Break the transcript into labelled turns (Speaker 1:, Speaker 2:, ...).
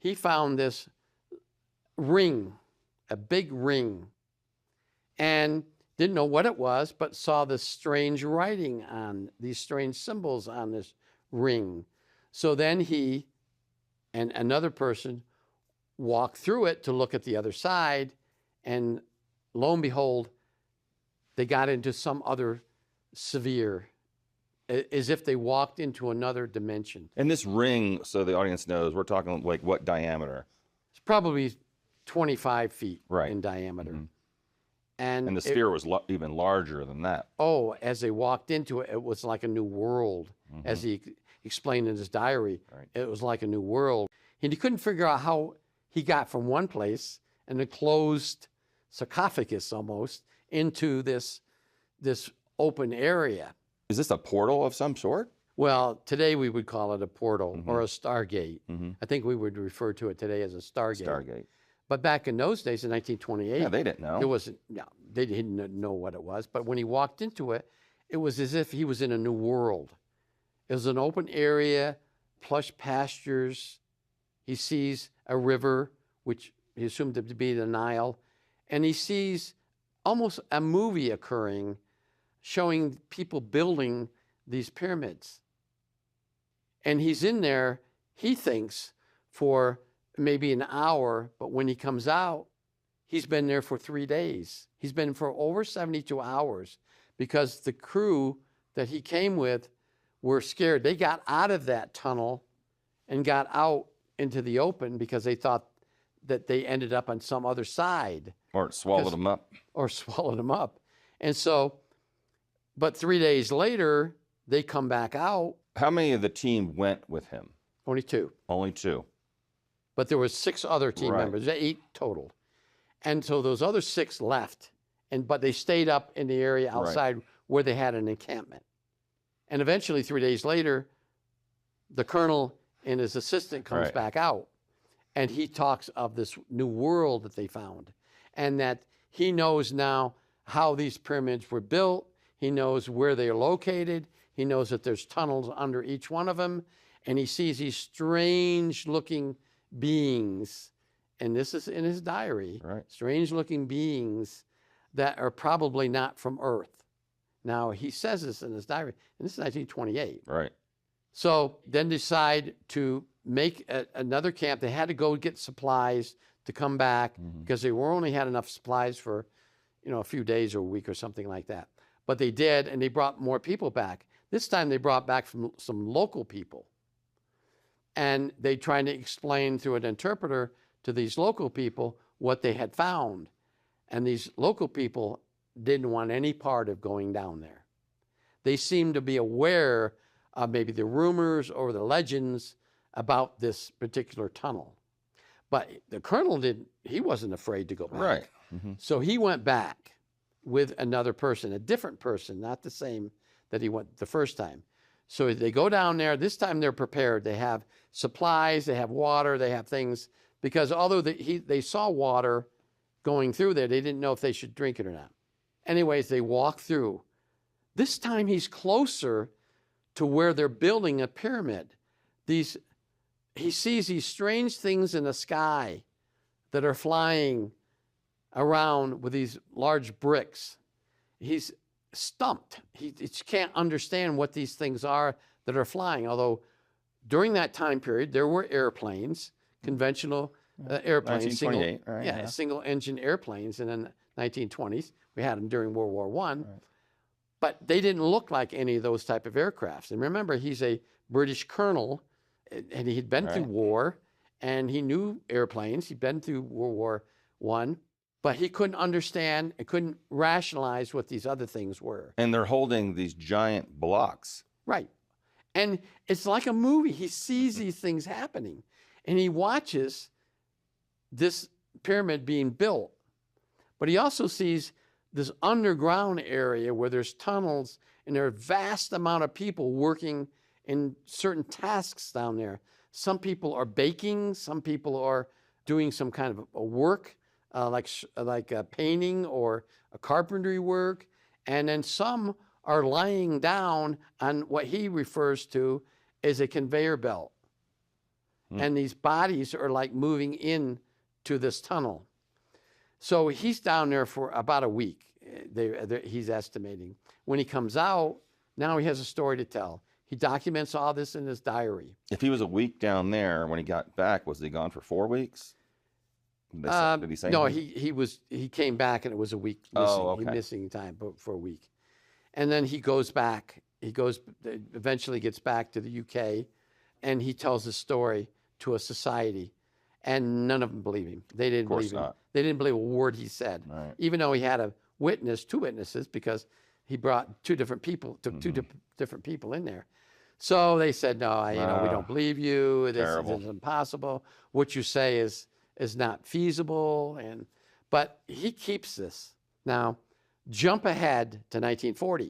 Speaker 1: he found this ring, a big ring, and didn't know what it was, but saw this strange writing on these strange symbols on this ring. So then he and another person walked through it to look at the other side, and lo and behold, they got into some other sphere, as if they walked into another dimension.
Speaker 2: And this ring, so the audience knows, we're talking like what diameter?
Speaker 1: It's probably 25 feet
Speaker 2: Right.
Speaker 1: in diameter.
Speaker 2: Mm-hmm.
Speaker 1: And
Speaker 2: the sphere was even larger than that.
Speaker 1: Oh, as they walked into it, it was like a new world. Mm-hmm. As he explained in his diary, right. It was like a new world. And he couldn't figure out how he got from one place, an enclosed sarcophagus almost, into this open area.
Speaker 2: Is this a portal of some sort?
Speaker 1: Well, today we would call it a portal or a stargate.
Speaker 2: Mm-hmm.
Speaker 1: I think we would refer to it today as a stargate.
Speaker 2: Stargate.
Speaker 1: But back in those days, in 1928,
Speaker 2: yeah, they didn't know.
Speaker 1: They didn't know what it was. But when he walked into it, it was as if he was in a new world. It was an open area, plush pastures. He sees a river, which he assumed to be the Nile, and he sees almost a movie occurring, showing people building these pyramids. And he's in there, he thinks, for maybe an hour, but when he comes out, he's been there for 3 days. He's been for over 72 hours because the crew that he came with were scared. They got out of that tunnel and got out into the open because they thought that they ended up on some other side.
Speaker 2: Or it swallowed them up.
Speaker 1: Or swallowed them up. And so, but 3 days later, they come back out.
Speaker 2: How many of the team went with him?
Speaker 1: Only 2.
Speaker 2: Only 2.
Speaker 1: But there were 6 other team members, 8 total. And so those other 6 left, but they stayed up in the area outside where they had an encampment. And eventually, 3 days later, the colonel and his assistant comes back out, and he talks of this new world that they found, and that he knows now how these pyramids were built. He knows where they are located. He knows that there's tunnels under each one of them, and he sees these strange-looking beings, and this is in his diary, strange-looking beings that are probably not from Earth. Now, he says this in his diary, and this is 1928.
Speaker 2: Right.
Speaker 1: So then decide to make another camp. They had to go get supplies to come back because they only had enough supplies for, a few days or a week or something like that. But they did, and they brought more people back. This time they brought back some local people. And they tried to explain through an interpreter to these local people what they had found. And these local people didn't want any part of going down there. They seemed to be aware of maybe the rumors or the legends about this particular tunnel. But the colonel he wasn't afraid to go back.
Speaker 2: Right. Mm-hmm.
Speaker 1: So he went back with another person, a different person, not the same that he went the first time. So they go down there. This time they're prepared. They have supplies, they have water, they have things. Because although they saw water going through there, they didn't know if they should drink it or not. Anyways, they walk through. This time he's closer to where they're building a pyramid. He sees these strange things in the sky that are flying around with these large bricks. He's stumped. He can't understand what these things are that are flying, although during that time period, there were airplanes, conventional airplanes, single engine airplanes in the 1920s. We had them during World War I. But they didn't look like any of those type of aircrafts. And remember, he's a British colonel, and he'd been through war, and he knew airplanes. He'd been through World War I, but he couldn't understand and couldn't rationalize what these other things were.
Speaker 2: And they're holding these giant blocks.
Speaker 1: Right. And it's like a movie. He sees these things happening, and he watches this pyramid being built. But he also sees this underground area where there's tunnels and there are a vast amount of people working in certain tasks down there. Some people are baking, some people are doing some kind of a work, like a painting or a carpentry work, and then some are lying down on what he refers to as a conveyor belt. and these bodies are like moving in to this tunnel. So he's down there for about a week. He's estimating. When he comes out, now he has a story to tell. He documents all this in his diary.
Speaker 2: If he was a week down there, when he got back, was he gone for 4 weeks? Did he say
Speaker 1: no,
Speaker 2: anything?
Speaker 1: he came back and it was a week missing.
Speaker 2: Oh, okay.
Speaker 1: He missing time for a week. And then he goes back. Eventually gets back to the UK, and he tells his story to a society, and none of them believe him. They didn't believe him.
Speaker 2: Not.
Speaker 1: They didn't believe a word he said,
Speaker 2: Right.
Speaker 1: even though he had two witnesses, because he brought two different people, took two different people in there. So they said, no, we don't believe you. This is impossible. What you say is not feasible. But he keeps this. Now, jump ahead to 1940.